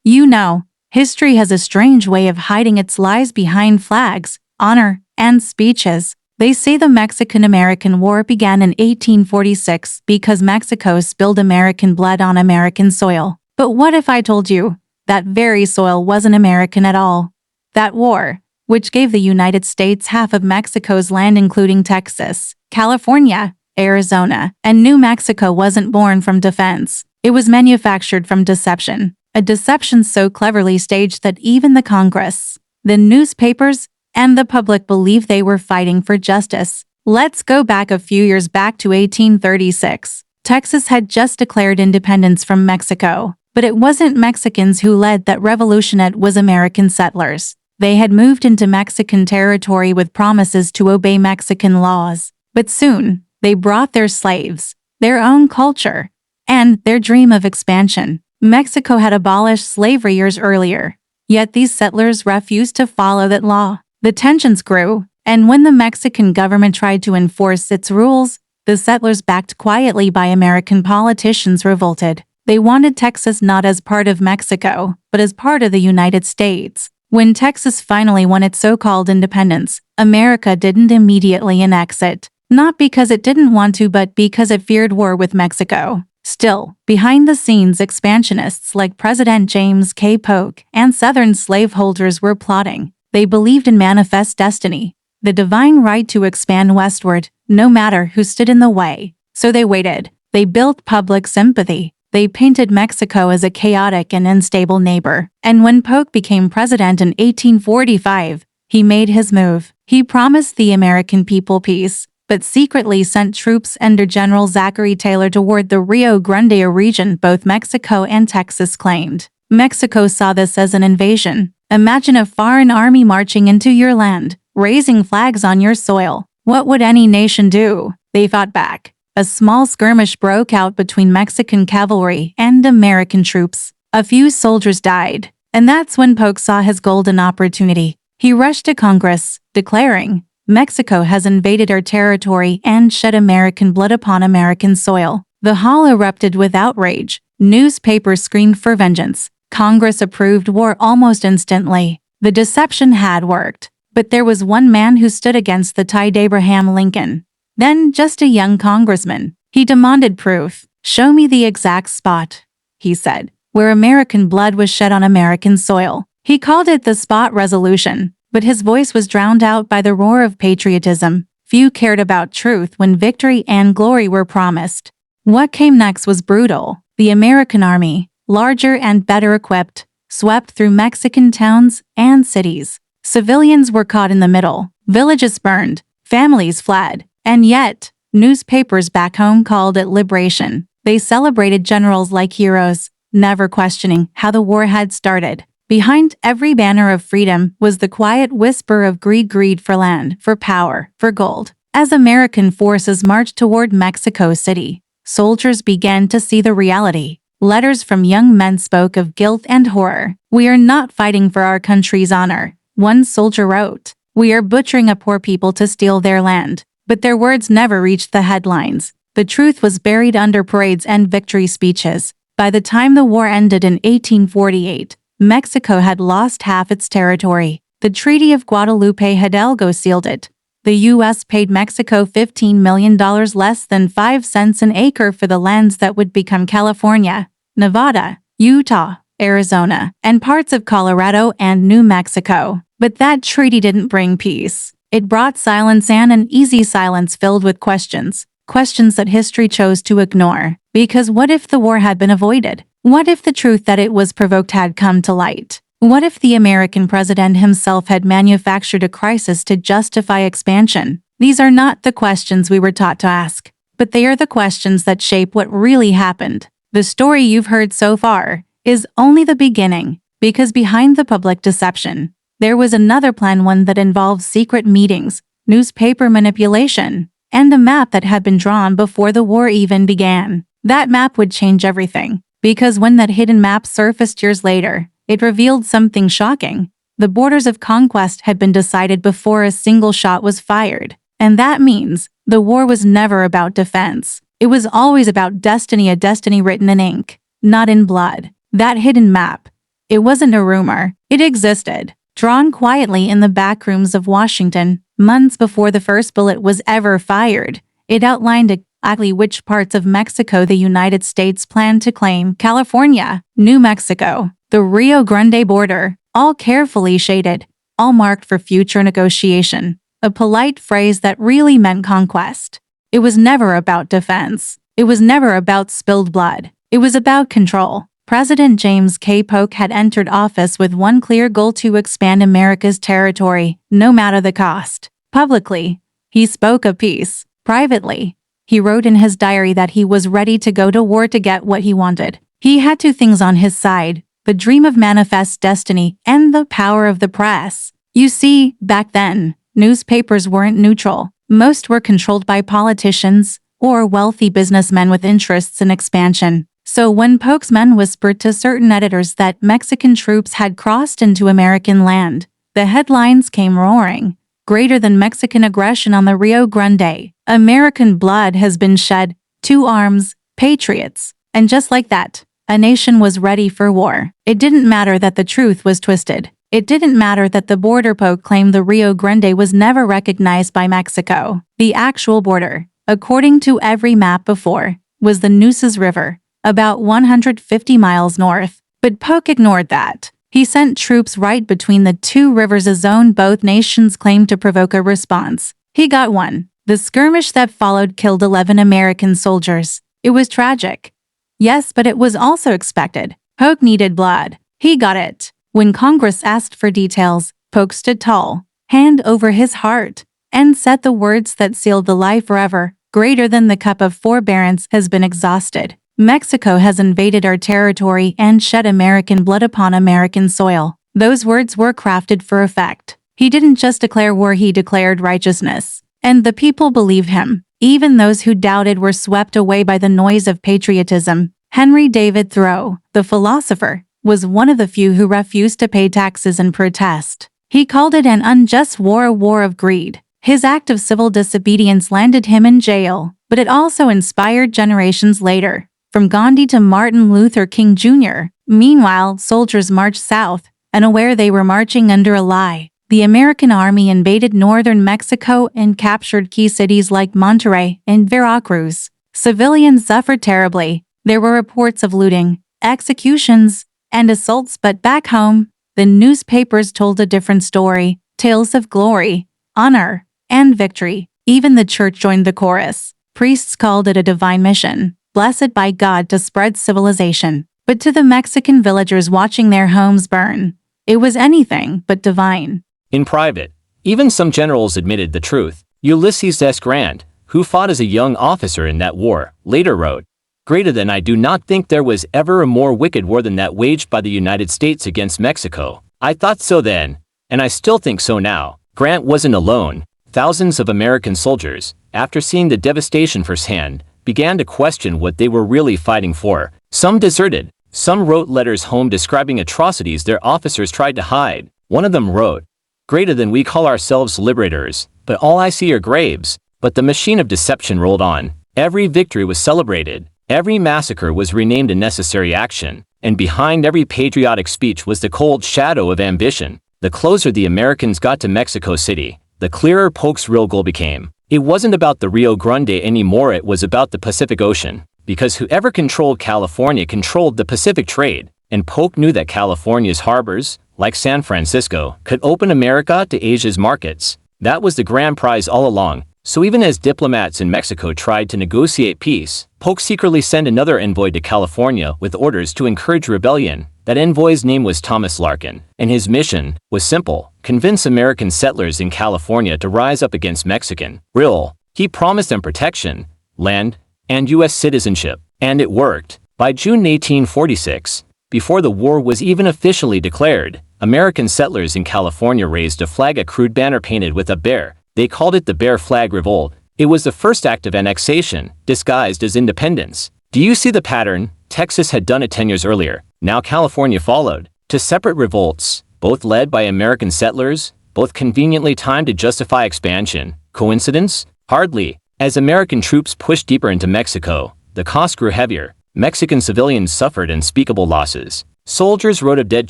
You know, history has a strange way of hiding its lies behind flags, honor, and speeches. They say the Mexican-American War began in 1846 because Mexico spilled American blood on American soil. But what if I told you that very soil wasn't American at all? That war, which gave the United States half of Mexico's land including Texas, California, Arizona, and New Mexico, wasn't born from defense. It was manufactured from deception. A deception so cleverly staged that even the Congress, the newspapers, and the public believed they were fighting for justice. Let's go back a few years back to 1836. Texas had just declared independence from Mexico, but it wasn't Mexicans who led that revolution, it was American settlers. They had moved into Mexican territory with promises to obey Mexican laws, but soon they brought their slaves, their own culture, and their dream of expansion. Mexico had abolished slavery years earlier, yet these settlers refused to follow that law. The tensions grew, and when the Mexican government tried to enforce its rules, the settlers, backed quietly by American politicians, revolted. They wanted Texas not as part of Mexico, but as part of the United States. When Texas finally won its so-called independence, America didn't immediately annex it, not because it didn't want to, but because it feared war with Mexico. Still, behind the scenes, expansionists like President James K. Polk and Southern slaveholders were plotting. They believed in manifest destiny, the divine right to expand westward, no matter who stood in the way. So they waited. They built public sympathy. They painted Mexico as a chaotic and unstable neighbor. And when Polk became president in 1845, he made his move. He promised the American people peace, but secretly sent troops under General Zachary Taylor toward the Rio Grande region both Mexico and Texas claimed. Mexico saw this as an invasion. Imagine a foreign army marching into your land, raising flags on your soil. What would any nation do? They fought back. A small skirmish broke out between Mexican cavalry and American troops. A few soldiers died, and that's when Polk saw his golden opportunity. He rushed to Congress, declaring, "Mexico has invaded our territory and shed American blood upon American soil." The hall erupted with outrage. Newspapers screamed for vengeance. Congress approved war almost instantly. The deception had worked. But there was one man who stood against the tide: Abraham Lincoln. Then just a young congressman. He demanded proof. "Show me the exact spot," he said, "where American blood was shed on American soil." He called it the Spot Resolution, but his voice was drowned out by the roar of patriotism. Few cared about truth when victory and glory were promised. What came next was brutal. The American army, larger and better equipped, swept through Mexican towns and cities. Civilians were caught in the middle. Villages burned. Families fled. And yet, newspapers back home called it liberation. They celebrated generals like heroes, never questioning how the war had started. Behind every banner of freedom was the quiet whisper of greed for land, for power, for gold. As American forces marched toward Mexico City, soldiers began to see the reality. Letters from young men spoke of guilt and horror. "We are not fighting for our country's honor," one soldier wrote. "We are butchering a poor people to steal their land." But their words never reached the headlines. The truth was buried under parades and victory speeches. By the time the war ended in 1848, Mexico had lost half its territory. The Treaty of Guadalupe Hidalgo sealed it. The U.S. paid Mexico $15 million, less than 5 cents an acre, for the lands that would become California, Nevada, Utah, Arizona, and parts of Colorado and New Mexico. But that treaty didn't bring peace. It brought silence, and an easy silence filled with questions. Questions that history chose to ignore. Because what if the war had been avoided? What if the truth that it was provoked had come to light? What if the American president himself had manufactured a crisis to justify expansion? These are not the questions we were taught to ask, but they are the questions that shape what really happened. The story you've heard so far is only the beginning, because behind the public deception, there was another plan, one that involved secret meetings, newspaper manipulation, and a map that had been drawn before the war even began. That map would change everything, because when that hidden map surfaced years later, it revealed something shocking. The borders of conquest had been decided before a single shot was fired. And that means the war was never about defense. It was always about destiny, a destiny written in ink, not in blood. That hidden map, It wasn't a rumor. It existed, drawn quietly in the back rooms of Washington, months before the first bullet was ever fired. It outlined exactly which parts of Mexico the United States planned to claim: California, New Mexico, the Rio Grande border, all carefully shaded, all marked for future negotiation. A polite phrase that really meant conquest. It was never about defense. It was never about spilled blood. It was about control. President James K. Polk had entered office with one clear goal: to expand America's territory, no matter the cost. Publicly, he spoke of peace. Privately, he wrote in his diary that he was ready to go to war to get what he wanted. He had two things on his side: the dream of manifest destiny and the power of the press. You see, back then, newspapers weren't neutral. Most were controlled by politicians or wealthy businessmen with interests in expansion. So when Polk's men whispered to certain editors that Mexican troops had crossed into American land, the headlines came roaring. Greater than Mexican aggression on the Rio Grande. American blood has been shed. To arms, patriots. And just like that, a nation was ready for war. It didn't matter that the truth was twisted. It didn't matter that the border Polk claimed the Rio Grande was never recognized by Mexico. The actual border, according to every map before, was the Nueces River, about 150 miles north. But Polk ignored that. He sent troops right between the two rivers, a zone both nations claimed to provoke a response. He got one. The skirmish that followed killed 11 American soldiers. It was tragic. Yes, but it was also expected. Polk needed blood. He got it. When Congress asked for details, Polk stood tall, hand over his heart, and said the words that sealed the lie forever: greater than the cup of forbearance has been exhausted. Mexico has invaded our territory and shed American blood upon American soil. Those words were crafted for effect. He didn't just declare war, he declared righteousness. And the people believed him. Even those who doubted were swept away by the noise of patriotism. Henry David Thoreau, the philosopher, was one of the few who refused to pay taxes in protest. He called it an unjust war, a war of greed. His act of civil disobedience landed him in jail, but it also inspired generations later, from Gandhi to Martin Luther King Jr. Meanwhile, soldiers marched south, unaware they were marching under a lie. The American army invaded northern Mexico and captured key cities like Monterrey and Veracruz. Civilians suffered terribly. There were reports of looting, executions, and assaults, but back home, the newspapers told a different story: tales of glory, honor, and victory. Even the church joined the chorus. Priests called it a divine mission, blessed by God to spread civilization. But to the Mexican villagers watching their homes burn, it was anything but divine. In private, even some generals admitted the truth. Ulysses S. Grant, who fought as a young officer in that war, later wrote, "Greater than I do not think there was ever a more wicked war than that waged by the United States against Mexico. I thought so then, and I still think so now." Grant wasn't alone. Thousands of American soldiers, after seeing the devastation firsthand, began to question what they were really fighting for. Some deserted. Some wrote letters home describing atrocities their officers tried to hide. One of them wrote, "Greater than we call ourselves liberators, but all I see are graves." But the machine of deception rolled on. Every victory was celebrated. Every massacre was renamed a necessary action, and behind every patriotic speech was the cold shadow of ambition. The closer the Americans got to Mexico City, the clearer Polk's real goal became. It wasn't about the Rio Grande anymore, it was about the Pacific Ocean, because whoever controlled California controlled the Pacific trade, and Polk knew that California's harbors, like San Francisco, could open America to Asia's markets. That was the grand prize all along. So even as diplomats in Mexico tried to negotiate peace, Polk secretly sent another envoy to California with orders to encourage rebellion. That envoy's name was Thomas Larkin, and his mission was simple: convince American settlers in California to rise up against Mexican rule. He promised them protection, land, and U.S. citizenship. And it worked. By June 1846, before the war was even officially declared, American settlers in California raised a flag, a crude banner painted with a bear. They called it the Bear Flag Revolt. It was the first act of annexation, disguised as independence. Do you see the pattern? Texas had done it 10 years earlier. Now California followed. Two separate revolts, both led by American settlers, both conveniently timed to justify expansion. Coincidence? Hardly. As American troops pushed deeper into Mexico, the cost grew heavier. Mexican civilians suffered unspeakable losses. Soldiers wrote of dead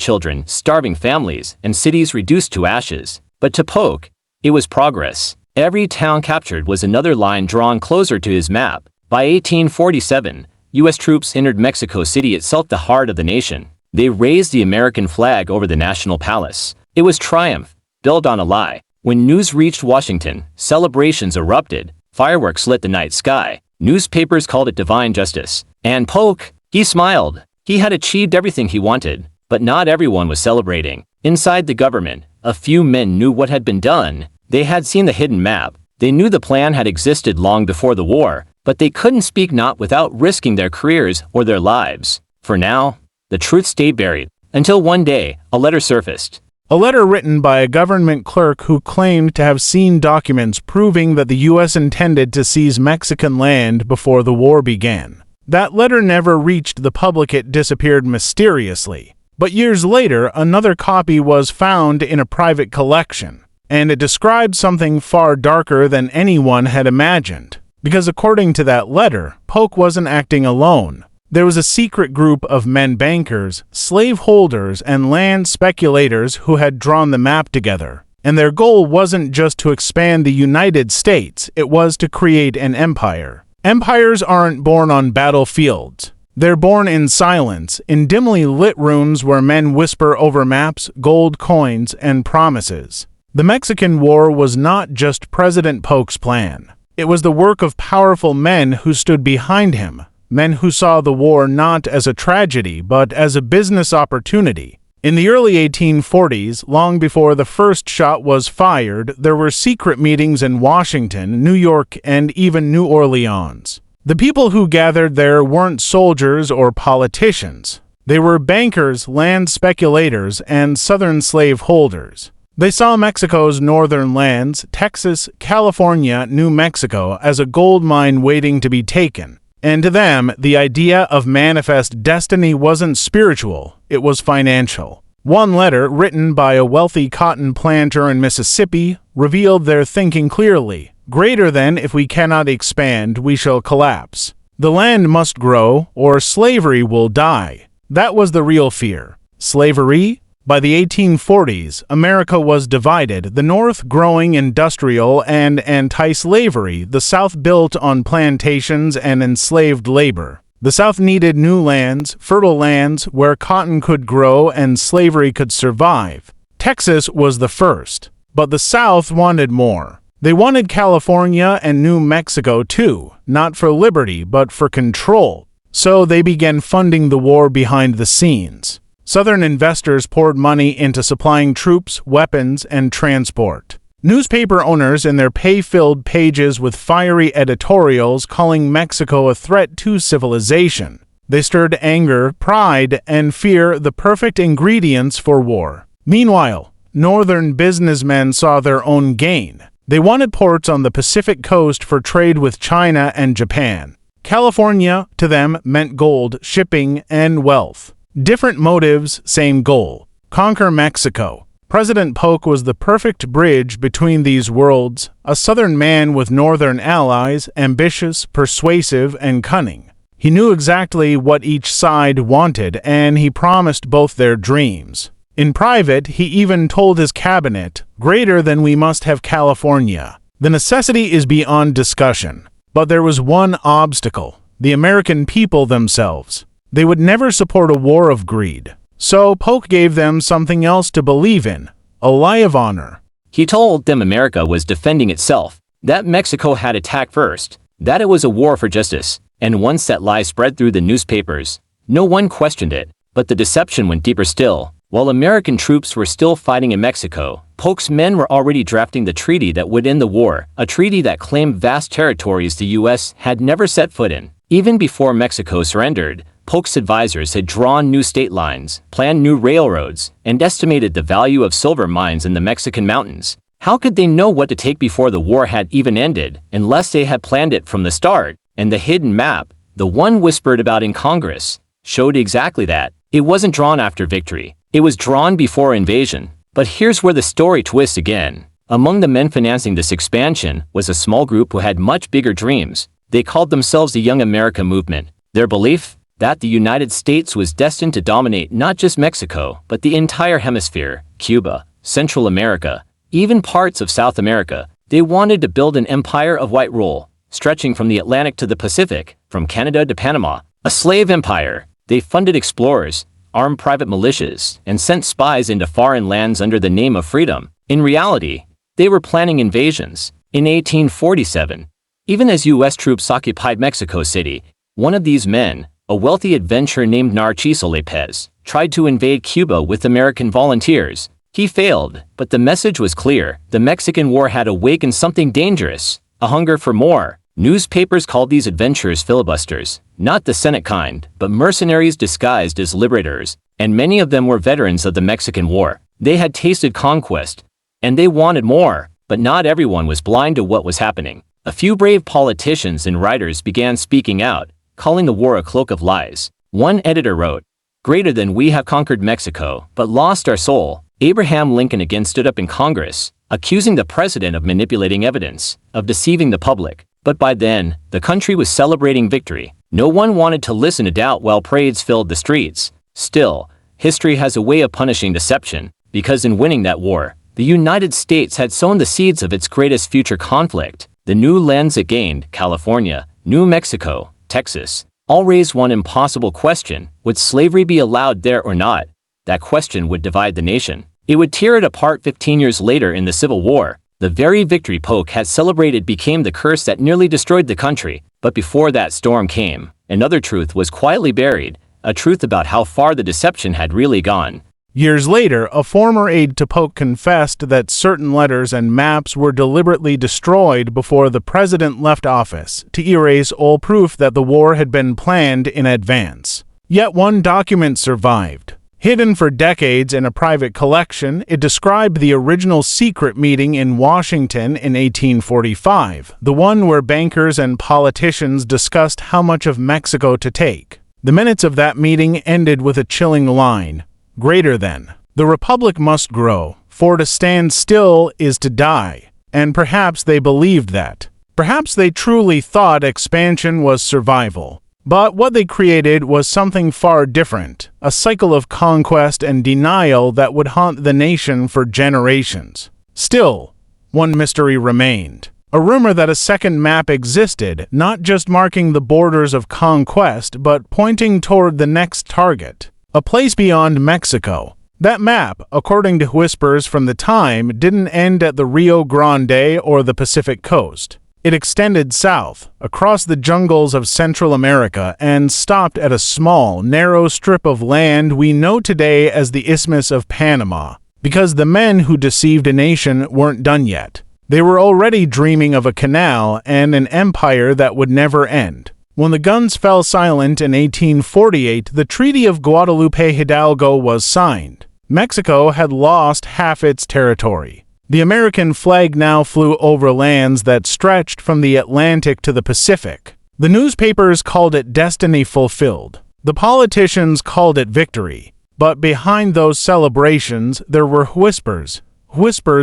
children, starving families, and cities reduced to ashes. But to Polk, it was progress. Every town captured was another line drawn closer to his map. By 1847, U.S. troops entered Mexico City itself, the heart of the nation. They raised the American flag over the National Palace. It was triumph, built on a lie. When news reached Washington, celebrations erupted. Fireworks lit the night sky. Newspapers called it divine justice. And Polk, he smiled. He had achieved everything he wanted. But not everyone was celebrating. Inside the government, a few men knew what had been done. They had seen the hidden map. They knew the plan had existed long before the war, but they couldn't speak, not without risking their careers or their lives. For now, the truth stayed buried, until one day, a letter surfaced. A letter written by a government clerk who claimed to have seen documents proving that the U.S. intended to seize Mexican land before the war began. That letter never reached the public. It disappeared mysteriously. But years later, another copy was found in a private collection, and it described something far darker than anyone had imagined. Because according to that letter, Polk wasn't acting alone. There was a secret group of men bankers, slaveholders, and land speculators who had drawn the map together. And their goal wasn't just to expand the United States, it was to create an empire. Empires aren't born on battlefields. They're born in silence, in dimly lit rooms where men whisper over maps, gold coins, and promises. The Mexican War was not just President Polk's plan. It was the work of powerful men who stood behind him. Men who saw the war not as a tragedy, but as a business opportunity. In the early 1840s, long before the first shot was fired, there were secret meetings in Washington, New York, and even New Orleans. The people who gathered there weren't soldiers or politicians. They were bankers, land speculators, and southern slaveholders. They saw Mexico's northern lands, Texas, California, New Mexico, as a gold mine waiting to be taken. And to them, the idea of manifest destiny wasn't spiritual, it was financial. One letter, written by a wealthy cotton planter in Mississippi, revealed their thinking clearly. Greater than, if we cannot expand, we shall collapse. The land must grow, or slavery will die. That was the real fear. Slavery? By the 1840s, America was divided, the North growing industrial and anti-slavery, the South built on plantations and enslaved labor. The South needed new lands, fertile lands where cotton could grow and slavery could survive. Texas was the first, but the South wanted more. They wanted California and New Mexico too, not for liberty but for control. So they began funding the war behind the scenes. Southern investors poured money into supplying troops, weapons, and transport. Newspaper owners in their pay-filled pages with fiery editorials calling Mexico a threat to civilization. They stirred anger, pride, and fear, the perfect ingredients for war. Meanwhile, northern businessmen saw their own gain. They wanted ports on the Pacific coast for trade with China and Japan. California, to them, meant gold, shipping, and wealth. Different motives, same goal. Conquer Mexico. President Polk was the perfect bridge between these worlds, a southern man with northern allies, ambitious, persuasive, and cunning. He knew exactly what each side wanted, and he promised both their dreams. In private, he even told his cabinet, "Greater than we must have California." The necessity is beyond discussion. But there was one obstacle: the American people themselves. They would never support a war of greed. So Polk gave them something else to believe in, a lie of honor. He told them America was defending itself, that Mexico had attacked first, that it was a war for justice, and once that lie spread through the newspapers, no one questioned it, but the deception went deeper still. While American troops were still fighting in Mexico, Polk's men were already drafting the treaty that would end the war, a treaty that claimed vast territories the U.S. had never set foot in. Even before Mexico surrendered, Polk's advisors had drawn new state lines, planned new railroads, and estimated the value of silver mines in the Mexican mountains. How could they know what to take before the war had even ended, unless they had planned it from the start? And the hidden map, the one whispered about in Congress, showed exactly that. It wasn't drawn after victory. It was drawn before invasion. But here's where the story twists again. Among the men financing this expansion was a small group who had much bigger dreams. They called themselves the Young America Movement. Their belief? that the United States was destined to dominate not just Mexico, but the entire hemisphere, Cuba, Central America, even parts of South America. They wanted to build an empire of white rule, stretching from the Atlantic to the Pacific, from Canada to Panama, a slave empire. They funded explorers, armed private militias, and sent spies into foreign lands under the name of freedom. In reality, they were planning invasions. In 1847, even as U.S. troops occupied Mexico City, one of these men, a wealthy adventurer named Narciso López, tried to invade Cuba with American volunteers. He failed, but the message was clear. The Mexican War had awakened something dangerous, a hunger for more. Newspapers called these adventurers filibusters, not the Senate kind, but mercenaries disguised as liberators, and many of them were veterans of the Mexican War. They had tasted conquest, and they wanted more, but not everyone was blind to what was happening. A few brave politicians and writers began speaking out, calling the war a cloak of lies. One editor wrote, "Greater than we have conquered Mexico, but lost our soul." Abraham Lincoln again stood up in Congress, accusing the president of manipulating evidence, of deceiving the public. But by then, the country was celebrating victory. No one wanted to listen to doubt while parades filled the streets. Still, history has a way of punishing deception, because in winning that war, the United States had sown the seeds of its greatest future conflict. The new lands it gained, California, New Mexico, Texas, all raised one impossible question: would slavery be allowed there or not? That question would divide the nation. It would tear it apart 15 years later in the Civil War. The very victory Polk had celebrated became the curse that nearly destroyed the country. But before that storm came, another truth was quietly buried, a truth about how far the deception had really gone. Years later, a former aide to Polk confessed that certain letters and maps were deliberately destroyed before the president left office to erase all proof that the war had been planned in advance. Yet one document survived. Hidden for decades in a private collection, it described the original secret meeting in Washington in 1845, the one where bankers and politicians discussed how much of Mexico to take. The minutes of that meeting ended with a chilling line: greater than. The republic must grow, for to stand still is to die. And perhaps they believed that. Perhaps they truly thought expansion was survival. But what they created was something far different, a cycle of conquest and denial that would haunt the nation for generations. Still, one mystery remained. A rumor that a second map existed, not just marking the borders of conquest, but pointing toward the next target. A place beyond Mexico. That map, according to whispers from the time, didn't end at the Rio Grande or the Pacific coast. It extended south, across the jungles of Central America, and stopped at a small, narrow strip of land we know today as the Isthmus of Panama. Because the men who deceived a nation weren't done yet. They were already dreaming of a canal and an empire that would never end. When the guns fell silent in 1848, the Treaty of Guadalupe Hidalgo was signed. Mexico had lost half its territory. The American flag now flew over lands that stretched from the Atlantic to the Pacific. The newspapers called it destiny fulfilled. The politicians called it victory. But behind those celebrations, there were whispers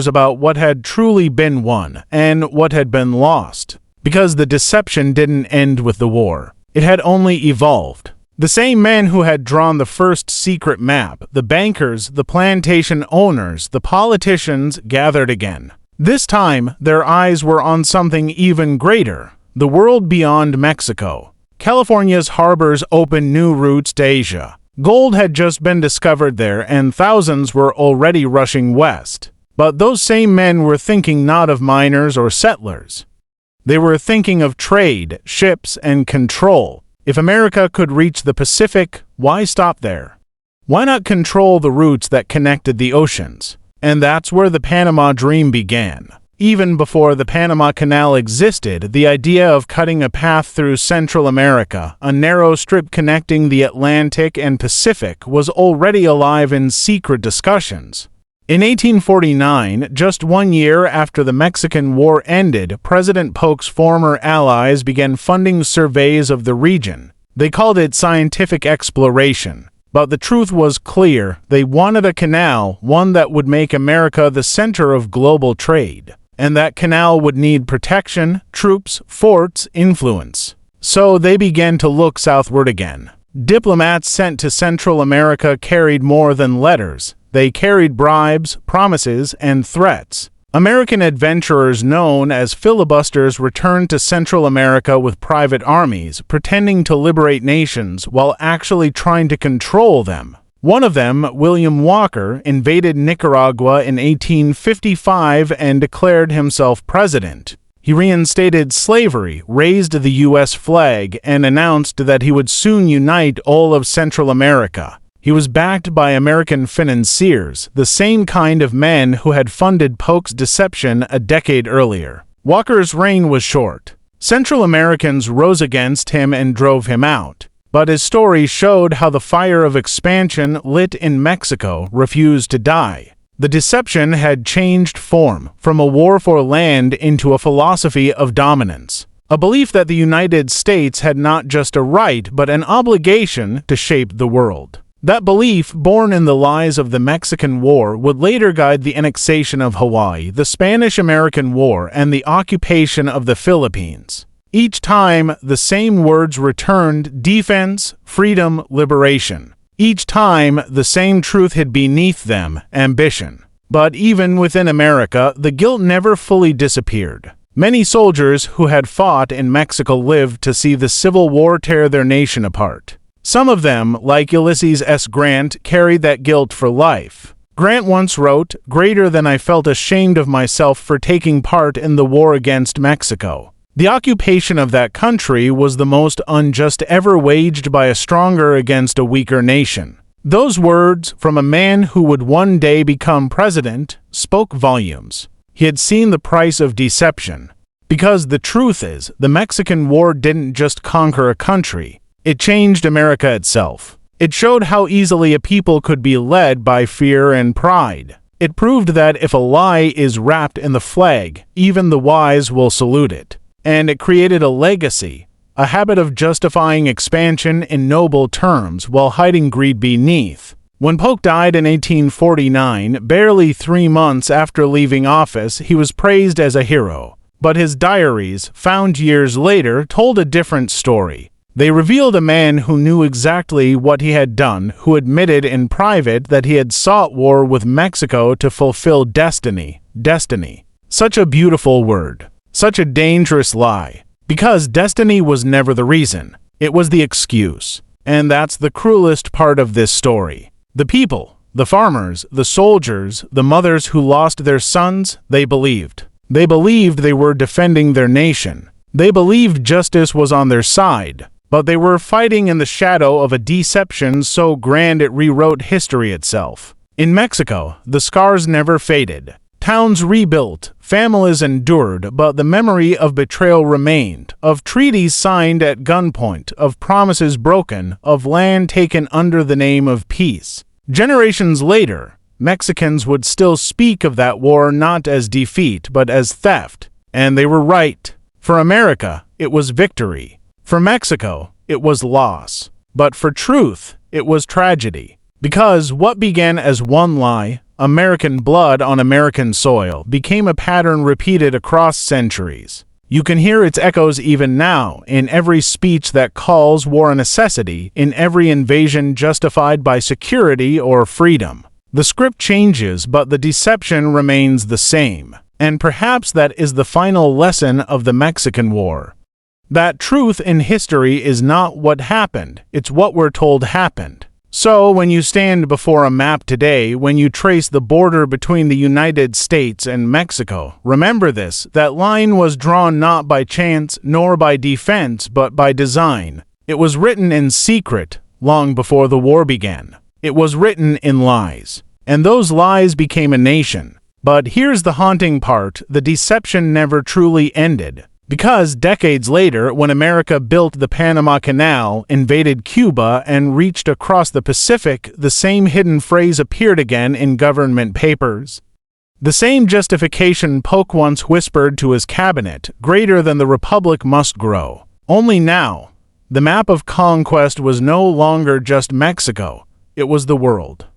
about what had truly been won and what had been lost. Because the deception didn't end with the war. It had only evolved. The same men who had drawn the first secret map, the bankers, the plantation owners, the politicians, gathered again. This time, their eyes were on something even greater, the world beyond Mexico. California's harbors opened new routes to Asia. Gold had just been discovered there, and thousands were already rushing west. But those same men were thinking not of miners or settlers. They were thinking of trade, ships, and control. If America could reach the Pacific, why stop there? Why not control the routes that connected the oceans? And that's where the Panama Dream began. Even before the Panama Canal existed, the idea of cutting a path through Central America, a narrow strip connecting the Atlantic and Pacific, was already alive in secret discussions. In 1849, just 1 year after the Mexican War ended, President Polk's former allies began funding surveys of the region. They called it scientific exploration. But the truth was clear. They wanted a canal, one that would make America the center of global trade. And that canal would need protection, troops, forts, influence. So they began to look southward again. Diplomats sent to Central America carried more than letters. They carried bribes, promises, and threats. American adventurers known as filibusters returned to Central America with private armies, pretending to liberate nations while actually trying to control them. One of them, William Walker, invaded Nicaragua in 1855 and declared himself president. He reinstated slavery, raised the U.S. flag, and announced that he would soon unite all of Central America. He was backed by American financiers, the same kind of men who had funded Polk's deception a decade earlier. Walker's reign was short. Central Americans rose against him and drove him out. But his story showed how the fire of expansion lit in Mexico refused to die. The deception had changed form, from a war for land into a philosophy of dominance. A belief that the United States had not just a right but an obligation to shape the world. That belief, born in the lies of the Mexican War, would later guide the annexation of Hawaii, the Spanish-American War, and the occupation of the Philippines. Each time, the same words returned: defense, freedom, liberation. Each time, the same truth hid beneath them: ambition. But even within America, the guilt never fully disappeared. Many soldiers who had fought in Mexico lived to see the Civil War tear their nation apart. Some of them, like Ulysses S. Grant, carried that guilt for life. Grant once wrote, "Greater than I felt ashamed of myself for taking part in the war against Mexico." The occupation of that country was the most unjust ever waged by a stronger against a weaker nation. Those words, from a man who would one day become president, spoke volumes. He had seen the price of deception. Because the truth is, the Mexican War didn't just conquer a country. It changed America itself. It showed how easily a people could be led by fear and pride. It proved that if a lie is wrapped in the flag, even the wise will salute it. And it created a legacy, a habit of justifying expansion in noble terms while hiding greed beneath. When Polk died in 1849, barely 3 months after leaving office, he was praised as a hero. But his diaries, found years later, told a different story. They revealed a man who knew exactly what he had done, who admitted in private that he had sought war with Mexico to fulfill destiny. Destiny. Such a beautiful word. Such a dangerous lie. Because destiny was never the reason. It was the excuse. And that's the cruelest part of this story. The people, the farmers, the soldiers, the mothers who lost their sons, they believed. They believed they were defending their nation. They believed justice was on their side. But they were fighting in the shadow of a deception so grand it rewrote history itself. In Mexico, the scars never faded. Towns rebuilt, families endured, but the memory of betrayal remained, of treaties signed at gunpoint, of promises broken, of land taken under the name of peace. Generations later, Mexicans would still speak of that war not as defeat, but as theft. And they were right. For America, it was victory. For Mexico, it was loss. But for truth, it was tragedy. Because what began as one lie, American blood on American soil, became a pattern repeated across centuries. You can hear its echoes even now, in every speech that calls war a necessity, in every invasion justified by security or freedom. The script changes, but the deception remains the same. And perhaps that is the final lesson of the Mexican War. That truth in history is not what happened, it's what we're told happened. So, when you stand before a map today, when you trace the border between the United States and Mexico, remember this: that line was drawn not by chance nor by defense, but by design. It was written in secret, long before the war began. It was written in lies. And those lies became a nation. But here's the haunting part: the deception never truly ended. Because decades later, when America built the Panama Canal, invaded Cuba, and reached across the Pacific, the same hidden phrase appeared again in government papers. The same justification Polk once whispered to his cabinet: greater than the republic must grow. Only now, the map of conquest was no longer just Mexico, it was the world.